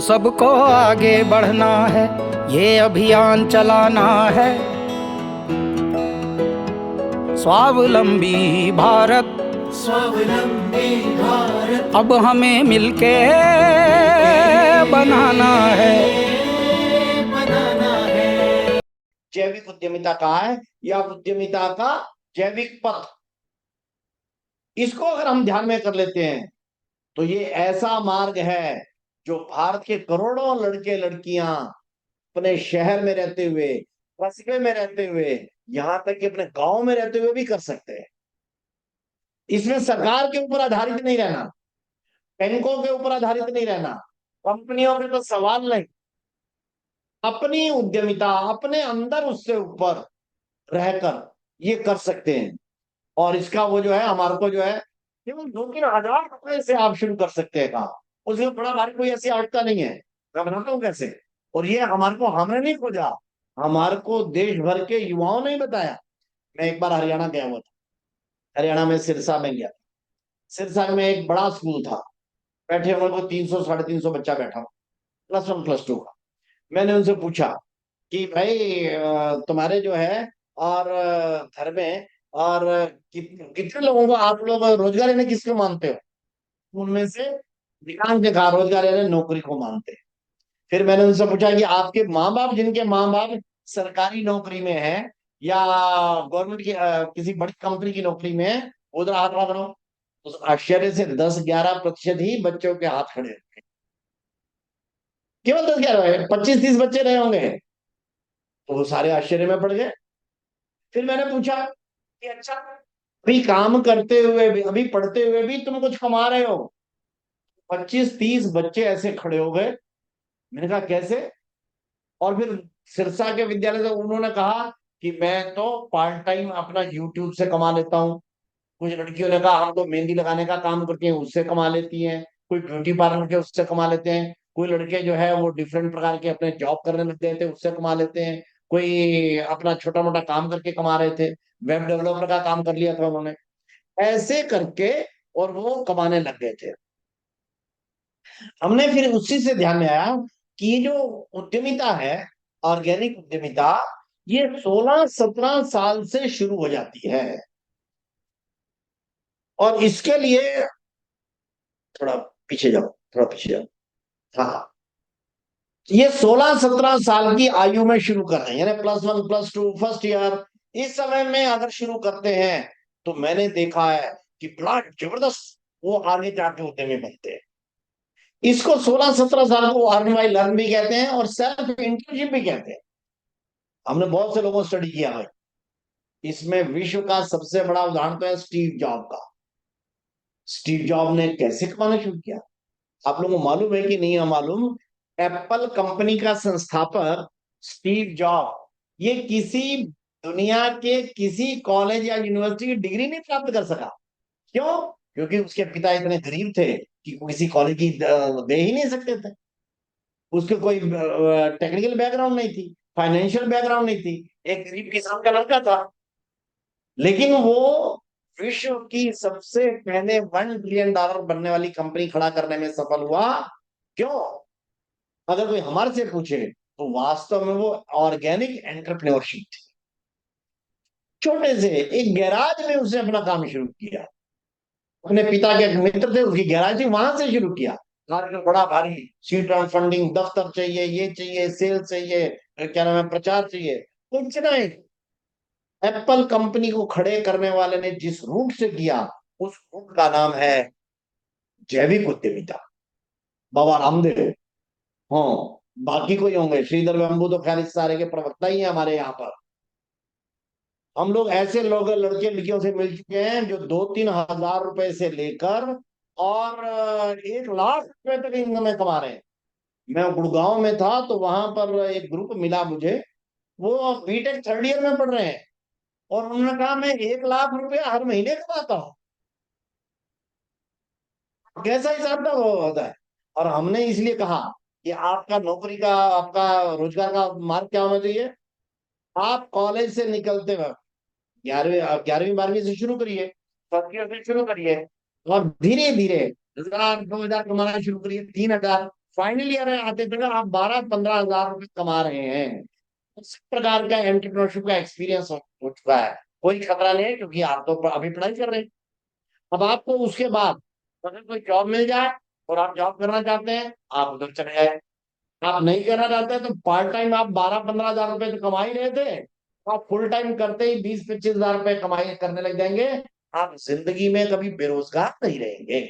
सबको आगे बढ़ना है, ये अभियान चलाना है। स्वावलंबी भारत, स्वावलंबी भारत अब हमें मिलके बनाना है। बनाना है। जैविक उद्यमिता कहाँ है, या उद्यमिता का जैविक पथ, इसको अगर हम ध्यान में कर लेते हैं तो ये ऐसा मार्ग है जो भारत के करोड़ों लड़के लड़कियां अपने शहर में रहते हुए, कस्बे में रहते हुए, यहां तक कि अपने गांव में रहते हुए भी कर सकते हैं। इसमें सरकार के ऊपर आधारित नहीं रहना, बैंकों के ऊपर आधारित नहीं रहना, कंपनियों के तो सवाल नहीं। अपनी उद्यमिता अपने अंदर उससे ऊपर रहकर ये कर सकते हैं। और इसका वो जो है, हमारे को जो है केवल 2-3 हजार रुपए से आप शुरू कर सकते हैं काम। उसमें बड़ा भारी कोई ऐसी आवश्यकता नहीं है। मैं बताता हूँ कैसे। और ये हमारे को हमने नहीं खोजा, हमारे को देश भर के युवाओं ने ही बताया। मैं एक बार हरियाणा गया हुआ था, हरियाणा में सिरसा में गया। सिरसा में एक बड़ा स्कूल था, बैठे हुए को 300-350 बच्चा बैठा हुआ, +1 +2 का। मैंने उनसे पूछा कि भाई तुम्हारे जो है और घर में और कितने लोगों को आप लोग रोजगार यानी किसको मानते हो? उनमें से अधिकांश ने कहा रोजगार यानी नौकरी को मानते हैं। फिर मैंने उनसे पूछा कि आपके माँ बाप, जिनके माँ बाप सरकारी नौकरी में है या गवर्नमेंट की किसी बड़ी कंपनी की नौकरी में है, उधर हाथ पकड़ो। तो आश्चर्य से 10-11% ही बच्चों के हाथ खड़े होंगे। केवल 10-11, 25-30 बच्चे रहे होंगे। तो वो सारे आश्चर्य में पड़ गए। फिर मैंने पूछा कि अच्छा, अभी काम करते हुए भी, अभी पढ़ते हुए भी तुम कुछ कमा रहे हो? 25-30 बच्चे ऐसे खड़े हो गए। मैंने कहा कैसे? और फिर सिरसा के विद्यालय से उन्होंने कहा कि मैं तो पार्ट टाइम अपना यूट्यूब से कमा लेता हूँ। कुछ लड़कियों ने कहा हम तो मेहंदी लगाने का काम करती हैं, उससे कमा लेती हैं। कोई ब्यूटी पार्लर के, उससे कमा लेते हैं। कोई लड़के जो है वो डिफरेंट प्रकार के अपने जॉब करने लग गए थे, उससे कमा लेते हैं। कोई अपना छोटा मोटा काम करके कमा रहे थे, वेब डेवलपर का काम कर लिया था उन्होंने, ऐसे करके, और वो कमाने लग गए थे। हमने फिर उसी से ध्यान में आया कि ये जो उद्यमिता है, ऑर्गेनिक उद्यमिता, ये 16-17 साल से शुरू हो जाती है। और इसके लिए थोड़ा पीछे जाओ, थोड़ा पीछे जाओ। हाँ, ये 16-17 साल की आयु में शुरू कर रहे हैं, यानी +1 +2 फर्स्ट ईयर। इस समय में अगर शुरू करते हैं तो मैंने देखा है कि बड़ा जबरदस्त वो आगे जाके उद्यमी बनते हैं। इसको 16-17 साल को अर्न बाय लर्न भी कहते हैं और सेल्फ इंटर्नशिप भी कहते हैं। हमने बहुत से लोगों को स्टडी किया है। इसमें विश्व का सबसे बड़ा उदाहरण तो है स्टीव जॉब का। स्टीव जॉब ने कैसे कमाना शुरू किया, आप लोगों को मालूम है कि नहीं है मालूम? एप्पल कंपनी का संस्थापक स्टीव जॉब, ये किसी दुनिया के किसी कॉलेज या यूनिवर्सिटी की डिग्री नहीं प्राप्त कर सका। क्यों? क्योंकि उसके पिता इतने गरीब थे कि किसी कॉलेज की दे ही नहीं सकते थे। उसके कोई टेक्निकल बैकग्राउंड नहीं थी, फाइनेंशियल बैकग्राउंड नहीं थी, एक गरीब किसान का लड़का था। लेकिन वो विश्व की सबसे पहले $1 बिलियन बनने वाली कंपनी खड़ा करने में सफल हुआ। क्यों? अगर कोई हमारे से पूछे तो वास्तव में वो ऑर्गेनिक एंटरप्रेन्योरशिप थी। छोटे से एक गैराज में उसने अपना काम शुरू किया, अपने पिता के एक मित्र थे, उसकी गैराज थी, वहां से शुरू किया। कार्य बड़ा भारी, सीट राउंड फंडिंग, दफ्तर चाहिए, ये चाहिए, सेल चाहिए, क्या नाम है, प्रचार चाहिए, कुछ नहीं। एप्पल कंपनी को खड़े करने वाले ने जिस रूट से किया, उस रूट का नाम है जैविक उद्यमिता। बाबा रामदेव, हाँ, बाकी कोई होंगे, श्रीधर वेम्बू तो खैर इस सारे के प्रवक्ता ही है हमारे यहाँ पर। हम लोग ऐसे लोग, लड़के लड़कियों से मिल चुके हैं जो 2-3 हजार रुपए से लेकर और 1 लाख रुपए तक इनकम में कमा रहे हैं। मैं गुड़गांव में था तो वहां पर एक ग्रुप मिला मुझे, वो बीटेक थर्ड ईयर में पढ़ रहे हैं, और उन्होंने कहा मैं 1 लाख रुपया हर महीने कमाता हूँ। कैसा हिसाब था वो होता है। और हमने इसलिए कहा कि आपका नौकरी का, आपका रोजगार का मार्ग क्या होना चाहिए? आप कॉलेज से निकलते वक्त 11वीं 12वीं से शुरू करिए, फर्स्ट ईयर से शुरू करिए, और धीरे धीरे 1,000 2,000 कमाना शुरू करिए, 3,000, फाइनल ईयर आते तक आप 12-15 हजार रुपए कमा रहे हैं। इस प्रकार का एंटरप्रेन्योरशिप का एक्सपीरियंस हो चुका है। कोई खतरा नहीं है, क्योंकि आप तो अभी पढ़ाई कर रहे हैं। अब आपको उसके बाद अगर कोई जॉब मिल जाए और आप जॉब करना चाहते हैं, आप उधर चले जाए। आप नहीं करना चाहते तो पार्ट टाइम आप 12-15 हजार रुपए तो कमा ही रहे थे, आप फुल टाइम करते ही 20-25 हजार रुपए कमाई करने लग जाएंगे। आप जिंदगी में कभी बेरोजगार नहीं रहेंगे।